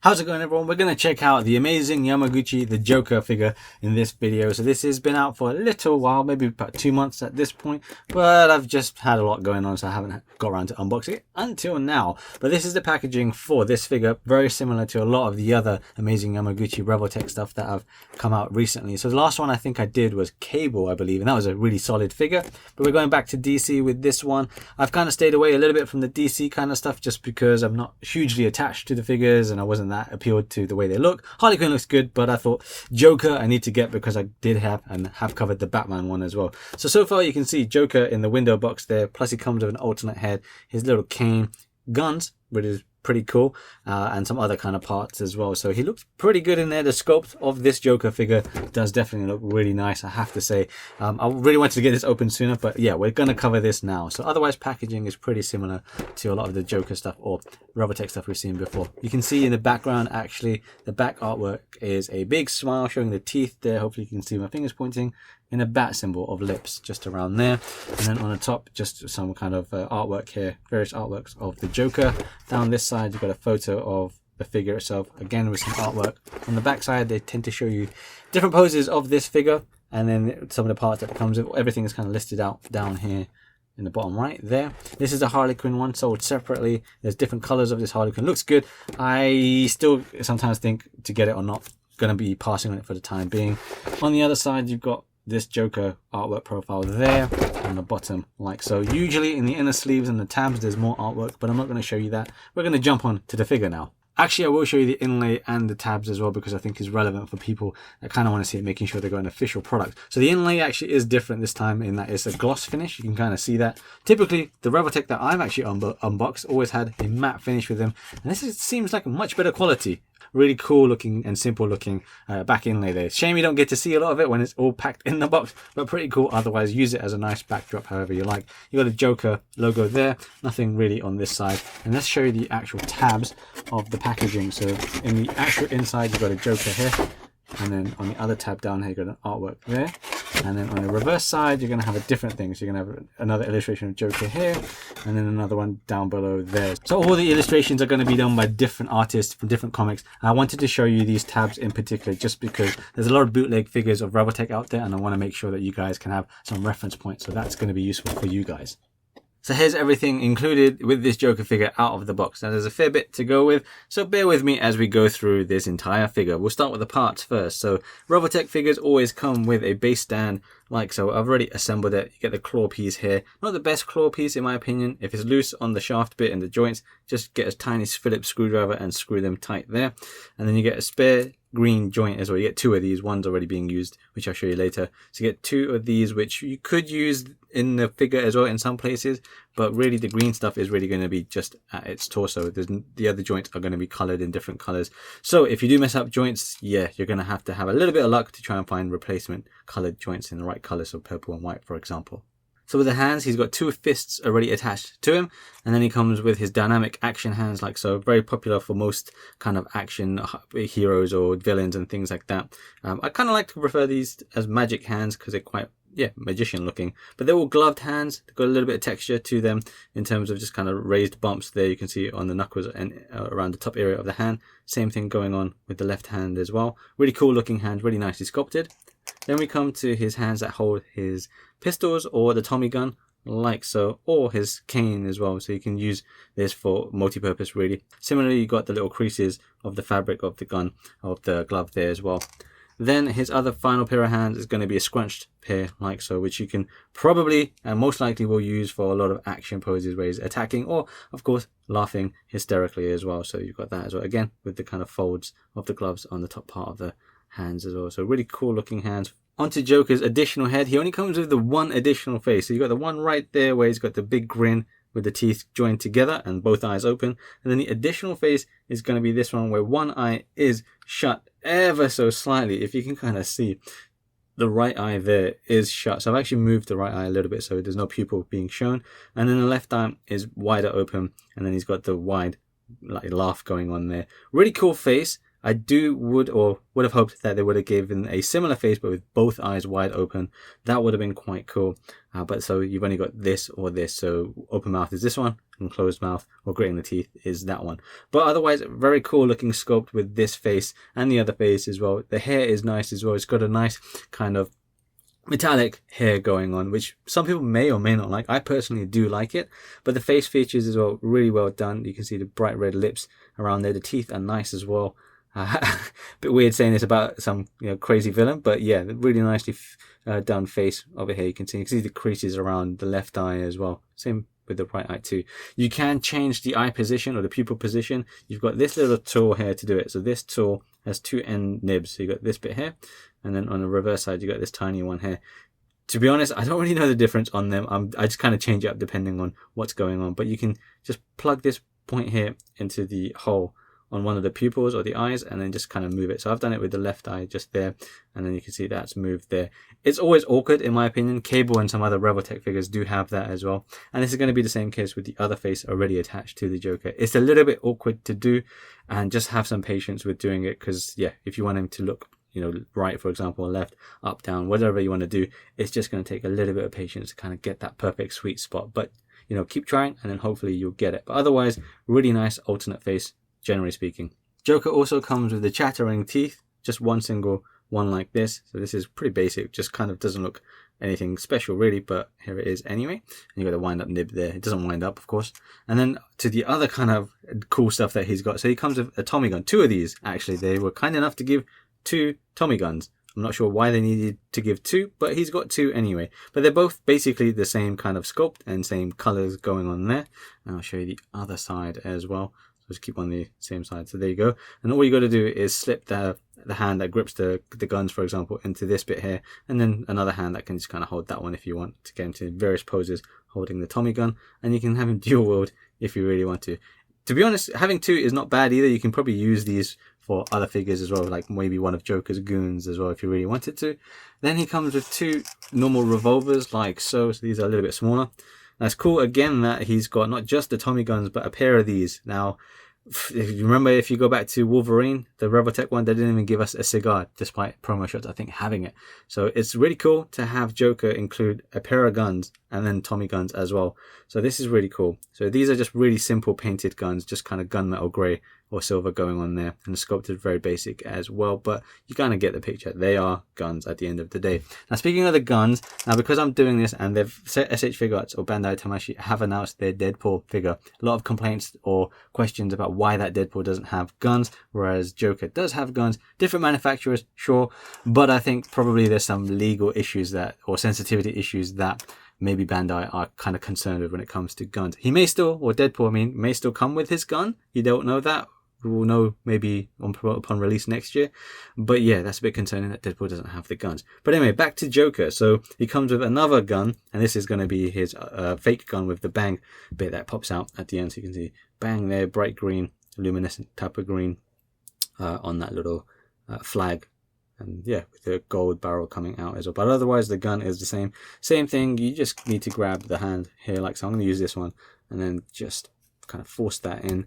How's it going, everyone? We're going to check out the amazing Yamaguchi the Joker figure in this video. So this has been out for a little while, maybe about 2 months at this point, but I've just had a lot going on, so I haven't got around to unboxing it until now. But this is the packaging for this figure, very similar to a lot of the other amazing Yamaguchi Revoltech stuff that have come out recently. So the last one I think I did was Cable, I believe, and that was a really solid figure. But we're going back to DC with this one. I've kind of stayed away a little bit from the DC kind of stuff just because I'm not hugely attached to the figures and I wasn't that appealed to the way they look. Harley Quinn looks good, but I thought Joker I need to get because I did have and have covered the Batman one as well. So far you can see Joker in the window box there, plus he comes with an alternate head, his little cane, guns, which is pretty cool, and some other kind of parts as well. So he looks pretty good in there. The sculpt of this Joker figure does definitely look really nice, I have to say. I really wanted to get this open sooner, but yeah, we're going to cover this now. So otherwise packaging is pretty similar to a lot of the Joker stuff or Revoltech stuff we've seen before. You can see in the background, actually, the back artwork is a big smile showing the teeth there. Hopefully you can see my fingers pointing in a bat symbol of lips just around there, and then on the top just some kind of artwork here, various artworks of the Joker. Down this side you've got a photo of the figure itself, again with some artwork. On the back side they tend to show you different poses of this figure, and then some of the parts that it comes with. Everything is kind of listed out down here in the bottom right there. This is a Harley Quinn one, sold separately. There's different colors of this Harley Quinn. Looks good. I still sometimes think to get it or not. Gonna be passing on it for the time being. On the other side you've got this Joker artwork profile there on the bottom, like so. Usually in the inner sleeves and the tabs there's more artwork, but I'm not going to show you that. We're going to jump on to the figure now. Actually, I will show you the inlay and the tabs as well, because I think it's relevant for people that kind of want to see it, making sure they've got an official product. So the inlay actually is different this time in that it's a gloss finish. You can kind of see that. Typically, the Revoltech that I've actually unboxed always had a matte finish with them, and this seems like a much better quality. Really cool looking and simple looking back inlay there. Shame you don't get to see a lot of it when it's all packed in the box, but pretty cool. Otherwise, use it as a nice backdrop however you like. You got a Joker logo there, nothing really on this side. And let's show you the actual tabs of the packaging. So in the actual inside you've got a Joker here, and then on the other tab down here you've got an artwork there. And then on the reverse side, you're going to have a different thing. So you're going to have another illustration of Joker here, and then another one down below there. So all the illustrations are going to be done by different artists from different comics. I wanted to show you these tabs in particular just because there's a lot of bootleg figures of Revoltech out there, and I want to make sure that you guys can have some reference points. So that's going to be useful for you guys. So here's everything included with this Joker figure out of the box. Now there's a fair bit to go with, so bear with me as we go through this entire figure. We'll start with the parts first. So Revoltech figures always come with a base stand like so. I've already assembled it. You get the claw piece here. Not the best claw piece in my opinion. If it's loose on the shaft bit and the joints, just get a tiny Phillips screwdriver and screw them tight there. And then you get a spare green joint as well. You get two of these. One's already being used, which I'll show you later. So you get two of these, which you could use in the figure as well in some places, but really the green stuff is really going to be just at its torso. The other joints are going to be colored in different colors. So if you do mess up joints, yeah, you're going to have a little bit of luck to try and find replacement colored joints in the right color. So purple and white, for example. So with the hands, he's got two fists already attached to him, and then he comes with his dynamic action hands like so. Very popular for most kind of action heroes or villains and things like that. I kind of like to prefer these as magic hands because they're quite, yeah, magician looking, but they're all gloved hands. They've got a little bit of texture to them in terms of just kind of raised bumps there. You can see on the knuckles and around the top area of the hand. Same thing going on with the left hand as well. Really cool looking hands, really nicely sculpted. Then we come to his hands that hold his pistols or the Tommy gun like so, or his cane as well, so you can use this for multi-purpose really. Similarly, you got the little creases of the fabric of the gun, of the glove there as well. Then his other final pair of hands is going to be a scrunched pair like so, which you can probably and most likely will use for a lot of action poses where he's attacking or of course laughing hysterically as well. So you've got that as well, again with the kind of folds of the gloves on the top part of the hands as well. So really cool looking hands. Onto Joker's additional head. He only comes with the one additional face. So you've got the one right there where he's got the big grin with the teeth joined together and both eyes open. And then the additional face is going to be this one where one eye is shut ever so slightly. If you can kind of see, the right eye there is shut. So I've actually moved the right eye a little bit so there's no pupil being shown. And then the left eye is wider open, and then he's got the wide like laugh going on there. Really cool face. I would have hoped that they would have given a similar face, but with both eyes wide open. That would have been quite cool. But so you've only got this or this. So open mouth is this one, and closed mouth or gritting the teeth is that one. But otherwise, very cool looking sculpt with this face and the other face as well. The hair is nice as well. It's got a nice kind of metallic hair going on, which some people may or may not like. I personally do like it, but the face features as well, really well done. You can see the bright red lips around there. The teeth are nice as well. Bit weird saying this about some crazy villain, but yeah, really nicely done face over here. You can see the creases around the left eye as well. Same with the right eye too. You can change the eye position or the pupil position. You've got this little tool here to do it. So this tool has two end nibs. So you got this bit here, and then on the reverse side you got this tiny one here. To be honest, I don't really know the difference on them. I just kind of change it up depending on what's going on. But you can just plug this point here into the hole on one of the pupils or the eyes, and then just kind of move it. So I've done it with the left eye just there, and then you can see that's moved there. It's always awkward in my opinion. Cable and some other Revoltech figures do have that as well, and this is going to be the same case with the other face already attached to the Joker. It's a little bit awkward to do, and just have some patience with doing it, because yeah, if you want him to look right, for example, or left, up, down, whatever you want to do, it's just going to take a little bit of patience to kind of get that perfect sweet spot. But keep trying, and then hopefully you'll get it. But otherwise, really nice alternate face, generally speaking. Joker also comes with the chattering teeth, just one single one like this. So this is pretty basic, just kind of doesn't look anything special really, but here it is anyway. And you got the wind up nib there. It doesn't wind up, of course. And then to the other kind of cool stuff that he's got. So he comes with a Tommy gun, two of these actually. They were kind enough to give two Tommy guns. I'm not sure why they needed to give two, but he's got two anyway. But they're both basically the same kind of sculpt and same colors going on there. And I'll show you the other side as well. Just keep on the same side. So there you go. And all you got to do is slip the hand that grips the guns, for example, into this bit here, and then another hand that can just kind of hold that one if you want to get into various poses holding the Tommy gun, and you can have him dual wield if you really want to. To be honest, having two is not bad either. You can probably use these for other figures as well, like maybe one of Joker's goons as well if you really wanted to. Then he comes with two normal revolvers like so. So these are a little bit smaller. That's cool again that he's got not just the Tommy guns but a pair of these. Now, if you remember, if you go back to Wolverine, the Revoltech one, they didn't even give us a cigar despite promo shots, I think, having it. So it's really cool to have Joker include a pair of guns and then Tommy guns as well. So this is really cool. So these are just really simple painted guns, just kind of gunmetal grey or silver going on there, and the sculpt is very basic as well, but you kind of get the picture. They are guns at the end of the day. Now speaking of the guns, now because I'm doing this and they've SH Figuarts or Bandai Tamashii have announced their Deadpool figure, a lot of complaints or questions about why that Deadpool doesn't have guns, whereas Joker does have guns. Different manufacturers, sure, but I think probably there's some legal issues that, or sensitivity issues that maybe Bandai are kind of concerned with when it comes to guns. He may still, or Deadpool, I mean, may still come with his gun. You don't know that. We'll know maybe upon release next year. But yeah, that's a bit concerning that Deadpool doesn't have the guns. But anyway, back to Joker. So he comes with another gun, and this is going to be his fake gun with the bang bit that pops out at the end. So you can see bang there, bright green, luminescent type of green on that little flag. And yeah, with the gold barrel coming out as well. But otherwise, the gun is the same thing. You just need to grab the hand here like so. I'm going to use this one and then just kind of force that in.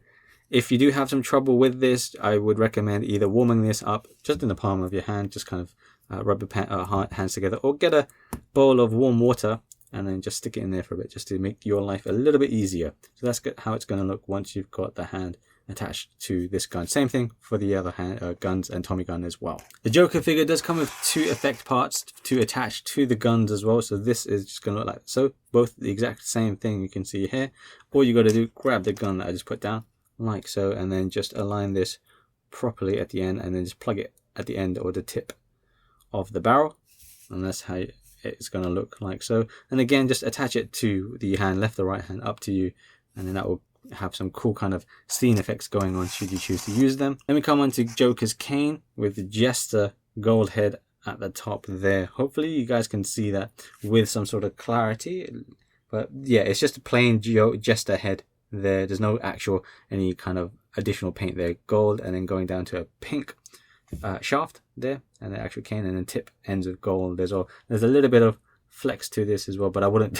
If you do have some trouble with this, I would recommend either warming this up just in the palm of your hand, just kind of rub your hands together, or get a bowl of warm water and then just stick it in there for a bit, just to make your life a little bit easier. So that's how it's going to look once you've got the hand attached to this gun. Same thing for the other hand, guns and Tommy gun as well. The Joker figure does come with two effect parts to attach to the guns as well. So this is just going to look like so. Both the exact same thing you can see here. All you got to do, grab the gun that I just put down, like so, and then just align this properly at the end, and then just plug it at the end or the tip of the barrel, and that's how it's going to look like so. And again, just attach it to the hand, left or right hand, up to you, and then that will have some cool kind of scene effects going on should you choose to use them. Then we come on to Joker's cane with the Jester gold head at the top there. Hopefully you guys can see that with some sort of clarity, but yeah, it's just a plain Jester head there. There's no actual any kind of additional paint there. Gold, and then going down to a pink shaft there, and the actual cane, and then tip ends of gold. There's a little bit of flex to this as well, but I wouldn't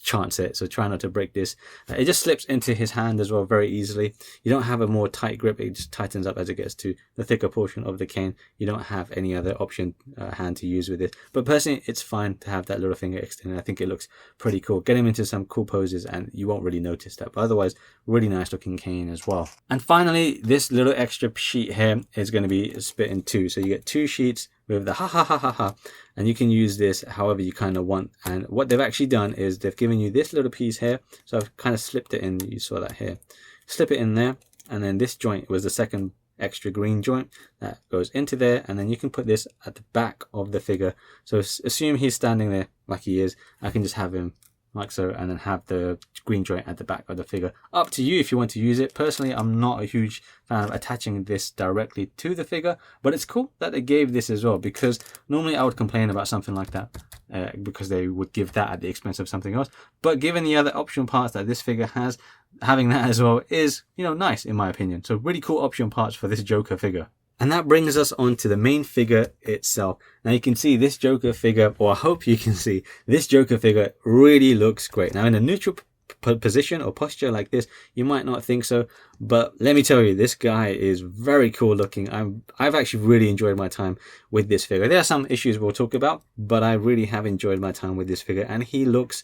chance it, so try not to break this. It just slips into his hand as well very easily. You don't have a more tight grip, it just tightens up as it gets to the thicker portion of the cane. You don't have any other option hand to use with this, but personally it's fine to have that little finger extended. I think it looks pretty cool. Get him into some cool poses and you won't really notice that, but otherwise really nice looking cane as well. And finally, this little extra sheet here is going to be split in two, so you get two sheets with the ha ha ha ha ha, and you can use this however you kind of want. And what they've actually done is they've given you this little piece here, so I've kind of slipped it in. You saw that here, slip it in there, and then this joint was the second extra green joint that goes into there, and then you can put this at the back of the figure. So assume he's standing there like he is, I can just have him like so, and then have the green joint at the back of the figure. Up to you if you want to use it. Personally, I'm not a huge fan of attaching this directly to the figure, but it's cool that they gave this as well, because normally I would complain about something like that because they would give that at the expense of something else. But given the other option parts that this figure has, having that as well is, you know, nice in my opinion. So really cool option parts for this Joker figure. And that brings us on to the main figure itself. Now you can see this Joker figure, or I hope you can see, this Joker figure really looks great. Now in a neutral position or posture like this, you might not think so, but let me tell you, this guy is very cool looking. I've actually really enjoyed my time with this figure. There are some issues we'll talk about, but I really have enjoyed my time with this figure, and he looks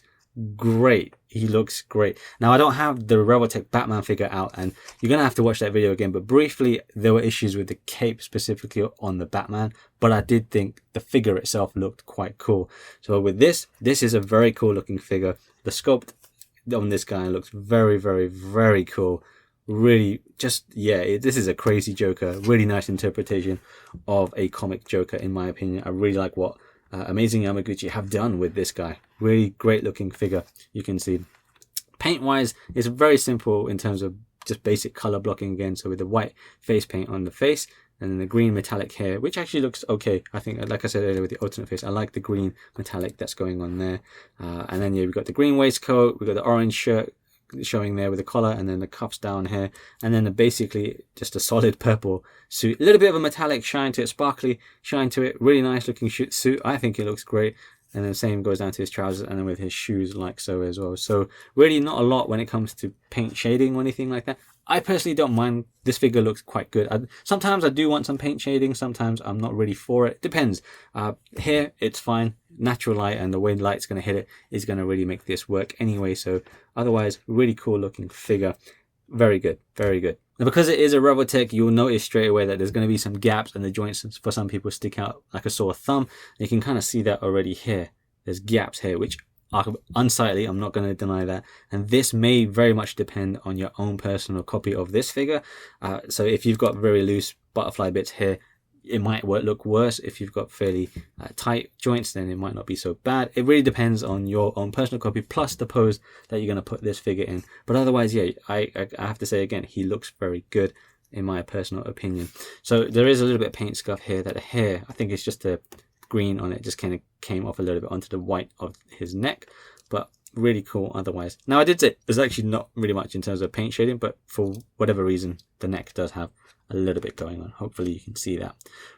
great. He looks great. Now I don't have the Revoltech Batman figure out, and you're gonna have to watch that video again, but briefly there were issues with the cape specifically on the Batman, but I did think the figure itself looked quite cool. So with this is a very cool looking figure. The sculpt on this guy looks very, very, very cool. Really, just, yeah, this is a crazy Joker. Really nice interpretation of a comic Joker in my opinion. I really like what Amazing Yamaguchi have done with this guy. Really great looking figure. You can see paint wise it's very simple in terms of just basic color blocking again, so with the white face paint on the face and then the green metallic hair, which actually looks okay. I think, like I said earlier with the alternate face, I like the green metallic that's going on there. And then yeah, we've got the green waistcoat, we've got the orange shirt showing there with the collar, and then the cuffs down here, and then basically just a solid purple suit, a little bit of a metallic shine to it, sparkly shine to it. Really nice looking suit. I think it looks great. And then same goes down to his trousers, and then with his shoes like so as well. So really not a lot when it comes to paint shading or anything like that. I personally don't mind. This figure looks quite good. Sometimes I do want some paint shading, sometimes I'm not really for it. Depends. Here it's fine. Natural light and the way light's going to hit it is going to really make this work anyway. So otherwise, really cool looking figure. Very good, very good. Now because it is a Revoltech, you'll notice straight away that there's going to be some gaps, and the joints for some people stick out like a sore thumb. You can kind of see that already here. There's gaps here, which are unsightly. I'm not going to deny that. And this may very much depend on your own personal copy of this figure. So if you've got very loose butterfly bits here, it might look worse. If you've got fairly tight joints, then it might not be so bad. It really depends on your own personal copy plus the pose that you're going to put this figure in. But otherwise, yeah, I have to say again, he looks very good in my personal opinion. So there is a little bit of paint scuff here. That hair, I think it's just the green on it, just kind of came off a little bit onto the white of his neck, but really cool otherwise. Now I did say there's actually not really much in terms of paint shading, but for whatever reason the neck does have a little bit going on. Hopefully you can see that.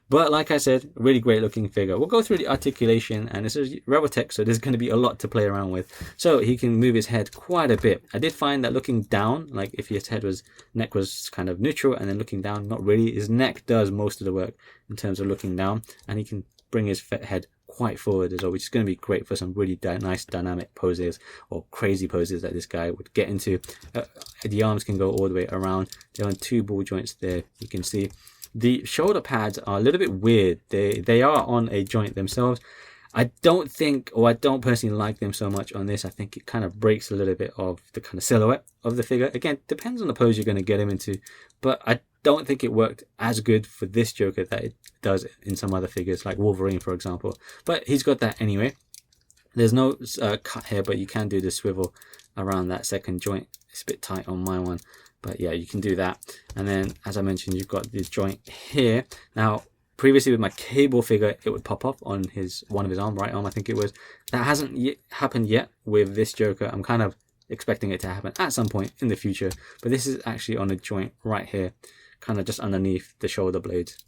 But like I said, really great looking figure. We'll go through the articulation, and this is Revoltech, so there's going to be a lot to play around with. So he can move his head quite a bit. I did find that looking down, like if his neck was kind of neutral, and then looking down, not really. His neck does most of the work in terms of looking down, and he can bring his head quite forward as well, which is going to be great for some really nice dynamic poses or crazy poses that this guy would get into. The arms can go all the way around. They're on two ball joints there. You can see the shoulder pads are a little bit weird. They are on a joint themselves. I don't personally like them so much on this. I think it kind of breaks a little bit of the kind of silhouette of the figure. Again, depends on the pose you're going to get him into, but I don't think it worked as good for this Joker that it does in some other figures like Wolverine, for example. But he's got that anyway. There's no cut here, but you can do the swivel around that second joint. It's a bit tight on my one, but yeah, you can do that. And then, as I mentioned, you've got this joint here. Now, previously with my Cable figure, it would pop up on one of his right arm, I think it was. That hasn't happened yet with this Joker. I'm kind of expecting it to happen at some point in the future, but this is actually on a joint right here, kind of just underneath the shoulder blades.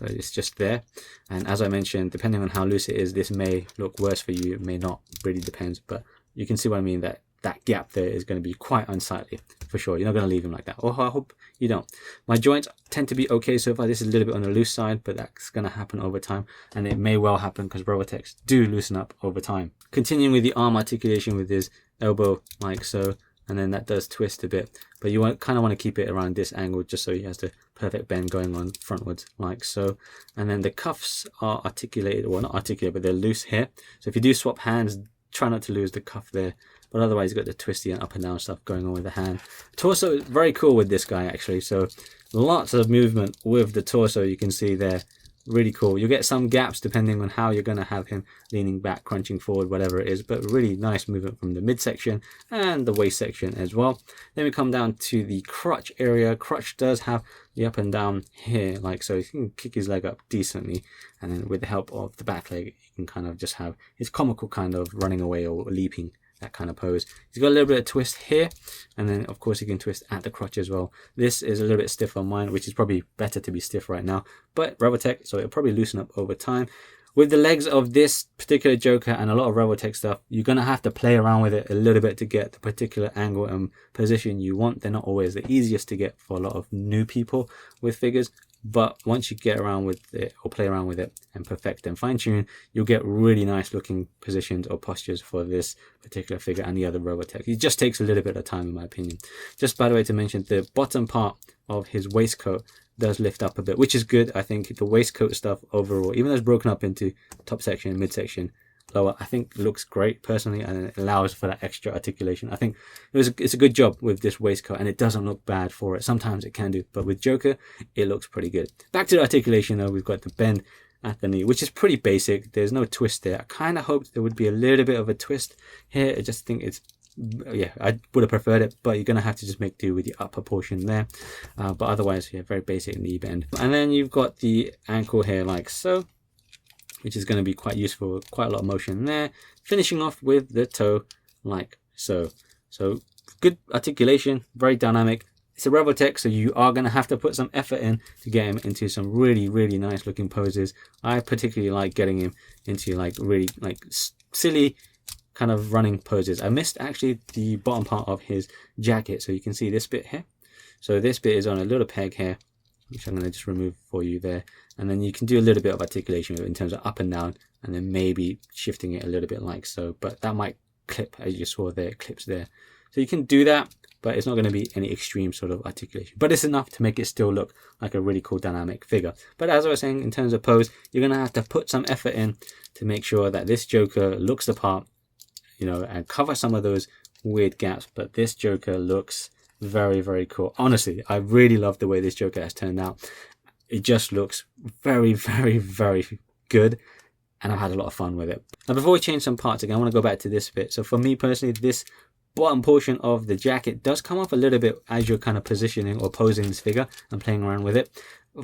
So it's just there. And as I mentioned, depending on how loose it is, this may look worse for you, it may not, really depends. But you can see what I mean, that that gap there is going to be quite unsightly for sure. You're not going to leave him like that, or I hope you don't. My joints tend to be okay so far. This is a little bit on the loose side, but that's going to happen over time, and it may well happen because Revoltechs do loosen up over time. Continuing with the arm articulation with his elbow like so, and then that does twist a bit, but you kind of want to keep it around this angle just so he has the perfect bend going on frontwards like so. And then the cuffs are articulated, well not articulated, but they're loose here. So if you do swap hands, try not to lose the cuff there. But otherwise you've got the twisty and up and down stuff going on with the hand. Torso is very cool with this guy actually. So lots of movement with the torso, you can see there. Really cool. You'll get some gaps depending on how you're going to have him leaning back, crunching forward, whatever it is. But really nice movement from the midsection and the waist section as well. Then we come down to the crotch area. Crotch does have the up and down here like so. You can kick his leg up decently. And then with the help of the back leg, you can kind of just have his comical kind of running away or leaping, that kind of pose. He's got a little bit of twist here, and then of course he can twist at the crotch as well. This is a little bit stiff on mine, which is probably better to be stiff right now, but Revoltech, so it'll probably loosen up over time. With the legs of this particular Joker and a lot of Revoltech stuff, you're going to have to play around with it a little bit to get the particular angle and position you want. They're not always the easiest to get for a lot of new people with figures, but once you get around with it or play around with it and perfect and fine tune, you'll get really nice looking positions or postures for this particular figure and the other Revoltech. It just takes a little bit of time in my opinion. Just by the way to mention, the bottom part of his waistcoat does lift up a bit, which is good. I think the waistcoat stuff overall, even though it's broken up into top section, midsection, lower, I think looks great personally, and it allows for that extra articulation. I think it's a good job with this waistcoat, and it doesn't look bad for it. Sometimes it can do, but with Joker it looks pretty good. Back to the articulation though, we've got the bend at the knee, which is pretty basic. There's no twist there. I kind of hoped there would be a little bit of a twist here. I just think it's, yeah, I would have preferred it, but you're gonna have to just make do with the upper portion there. But otherwise, yeah, very basic knee bend. And then you've got the ankle here like so, which is going to be quite useful. Quite a lot of motion there. Finishing off with the toe like so. So good articulation, very dynamic. It's a Revoltech, so you are going to have to put some effort in to get him into some really, really nice looking poses. I particularly like getting him into like really like silly kind of running poses. I missed actually the bottom part of his jacket, so you can see this bit here. So this bit is on a little peg here, which I'm going to just remove for you there. And then you can do a little bit of articulation in terms of up and down, and then maybe shifting it a little bit like so. But that might clip, as you saw there, it clips there. So you can do that, but it's not going to be any extreme sort of articulation. But it's enough to make it still look like a really cool dynamic figure. But as I was saying, in terms of pose, you're going to have to put some effort in to make sure that this Joker looks the part, you know, and cover some of those weird gaps. But this Joker looks very, very cool. Honestly, I really love the way this Joker has turned out. It just looks very, very, very good, and I've had a lot of fun with it. Now before we change some parts again, I want to go back to this bit. So for me personally, this bottom portion of the jacket does come off a little bit as you're kind of positioning or posing this figure and playing around with it.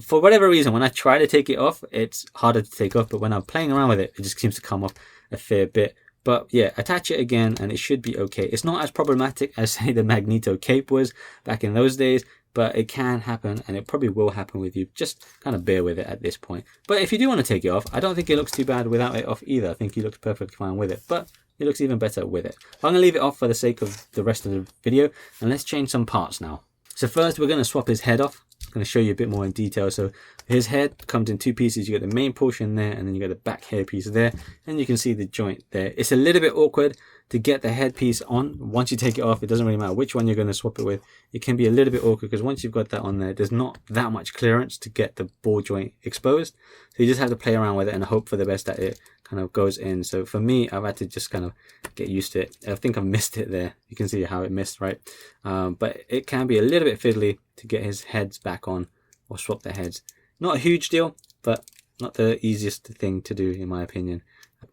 For whatever reason, when I try to take it off, it's harder to take off, but when I'm playing around with it, it just seems to come off a fair bit. But yeah, attach it again and it should be okay. It's not as problematic as say the Magneto cape was back in those days, but it can happen, and it probably will happen with you. Just kind of bear with it at this point. But if you do want to take it off, I don't think it looks too bad without it off either. I think he looks perfectly fine with it, but it looks even better with it. I'm going to leave it off for the sake of the rest of the video, and let's change some parts now. So first we're going to swap his head off. I'm going to show you a bit more in detail. So his head comes in two pieces. You got the main portion there, and then you got the back hair piece there, and you can see the joint there. It's a little bit awkward to get the headpiece on. Once you take it off, it doesn't really matter which one you're going to swap it with. It can be a little bit awkward because once you've got that on there, there's not that much clearance to get the ball joint exposed. So you just have to play around with it and hope for the best that it kind of goes in. So for me, I've had to just kind of get used to it. I think I've missed it there. You can see how it missed, right? But it can be a little bit fiddly to get his heads back on or swap the heads. Not a huge deal, but not the easiest thing to do in my opinion.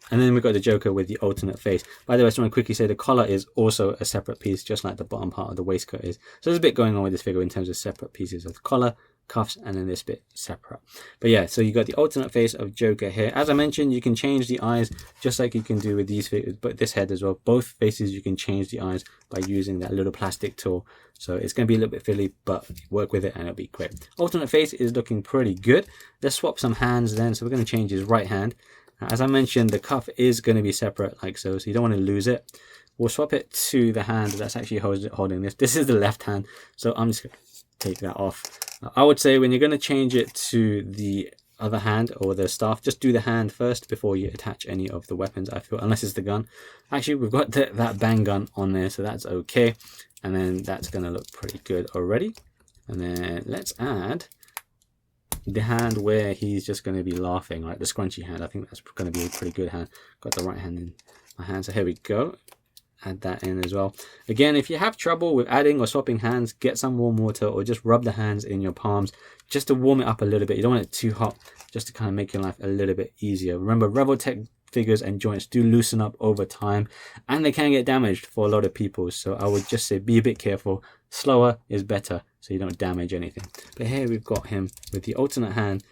And then we've got the Joker with the alternate face. By the way, I just want to quickly say the collar is also a separate piece, just like the bottom part of the waistcoat is. So there's a bit going on with this figure in terms of separate pieces of the collar cuffs, and then this bit separate. But yeah, so you got the alternate face of Joker here. As I mentioned, you can change the eyes just like you can do with these figures, but this head as well. Both faces you can change the eyes by using that little plastic tool. So it's going to be a little bit fiddly, but work with it and it'll be great. Alternate face is looking pretty good. Let's swap some hands then. So we're going to change his right hand. As I mentioned, the cuff is going to be separate like so you don't want to lose it. We'll swap it to the hand that's actually holding this. This is the left hand, so I'm just going to take that off. I would say when you're going to change it to the other hand or the staff, just do the hand first before you attach any of the weapons, I feel, unless it's the gun. Actually, we've got that bang gun on there, so that's okay. And then that's going to look pretty good already. And then let's add the hand where he's just going to be laughing, like the scrunchy hand. I think that's going to be a pretty good hand. Got the right hand in my hand, so here we go. Add that in as well. Again, if you have trouble with adding or swapping hands, get some warm water or just rub the hands in your palms just to warm it up a little bit. You don't want it too hot, just to kind of make your life a little bit easier. Remember, Revoltech figures and joints do loosen up over time and they can get damaged for a lot of people, so I would just say be a bit careful. Slower is better so you don't damage anything. But here we've got him with the alternate hand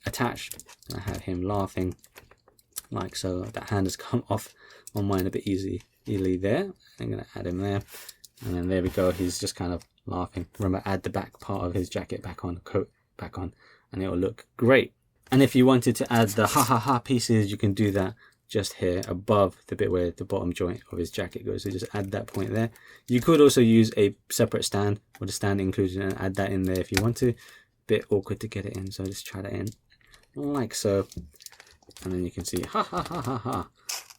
attached. I have him laughing like so. That hand has come off on mine a bit easily there. I'm going to add him there, and then there we go. He's just kind of laughing. Remember, add the back part of his jacket back on, coat back on, and it will look great. And if you wanted to add the ha ha ha pieces, you can do that just here above the bit where the bottom joint of his jacket goes. So just add that point there. You could also use a separate stand or the stand included and add that in there if you want to. Bit awkward to get it in, so just try that in like so, and then you can see ha ha ha ha ha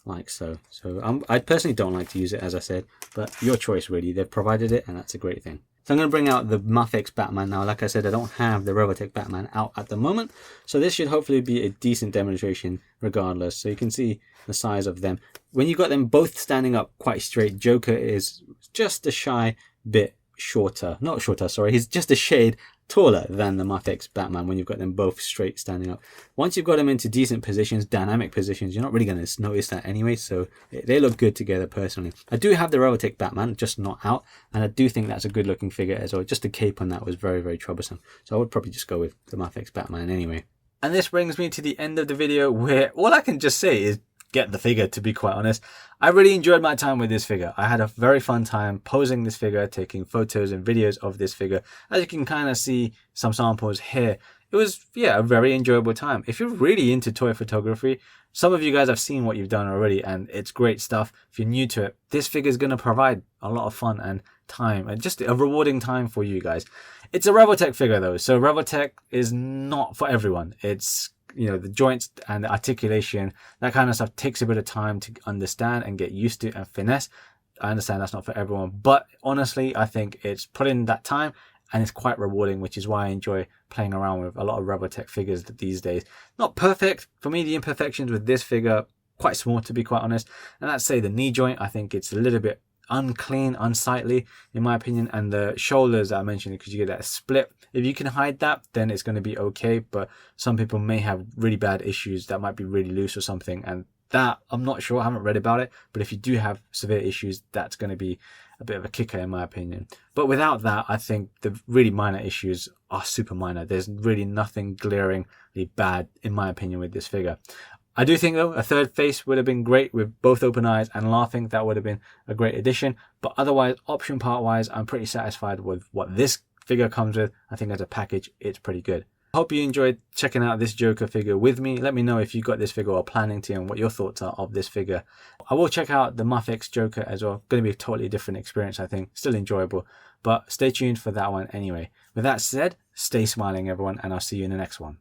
like so. So I personally don't like to use it, as I said, but your choice really. They've provided it and that's a great thing. So I'm going to bring out the Mafex Batman now. Like I said, I don't have the Revoltech Batman out at the moment, so this should hopefully be a decent demonstration regardless. So you can see the size of them. When you got them both standing up quite straight, Joker is just a shy bit shorter. Not shorter, sorry. He's just a shade taller than the Mafex Batman when you've got them both straight standing up. Once you've got them into decent positions, dynamic positions, you're not really going to notice that anyway, so they look good together personally. I do have the Revoltech Batman, just not out, and I do think that's a good looking figure as well. Just the cape on that was very, very troublesome, so I would probably just go with the Mafex Batman anyway. And this brings me to the end of the video, where all I can just say is get the figure, to be quite honest. I really enjoyed my time with this figure. I had a very fun time posing this figure, taking photos and videos of this figure. As you can kind of see some samples here, it was, yeah, a very enjoyable time. If you're really into toy photography, some of you guys have seen what you've done already and it's great stuff. If you're new to it, this figure is going to provide a lot of fun and time and just a rewarding time for you guys. It's a Revoltech figure though, so Revoltech is not for everyone. It's, you know, the joints and the articulation, that kind of stuff takes a bit of time to understand and get used to and finesse. I understand that's not for everyone, but honestly, I think it's put in that time and it's quite rewarding, which is why I enjoy playing around with a lot of Revoltech figures these days. Not perfect. For me, the imperfections with this figure, quite small to be quite honest. And let's say the knee joint, I think it's a little bit unclean, unsightly in my opinion, and the shoulders that I mentioned, because you get that split. If you can hide that, then it's going to be okay, but some people may have really bad issues that might be really loose or something, and that I'm not sure, I haven't read about it, but if you do have severe issues, that's going to be a bit of a kicker in my opinion. But without that, I think the really minor issues are super minor. There's really nothing glaringly bad in my opinion with this figure. I do think though a third face would have been great with both open eyes and laughing. That would have been a great addition. But otherwise, option part wise, I'm pretty satisfied with what this figure comes with. I think as a package, it's pretty good. I hope you enjoyed checking out this Joker figure with me. Let me know if you got this figure or planning to and what your thoughts are of this figure. I will check out the Mafex Joker as well. Going to be a totally different experience, I think. Still enjoyable. But stay tuned for that one anyway. With that said, stay smiling everyone, and I'll see you in the next one.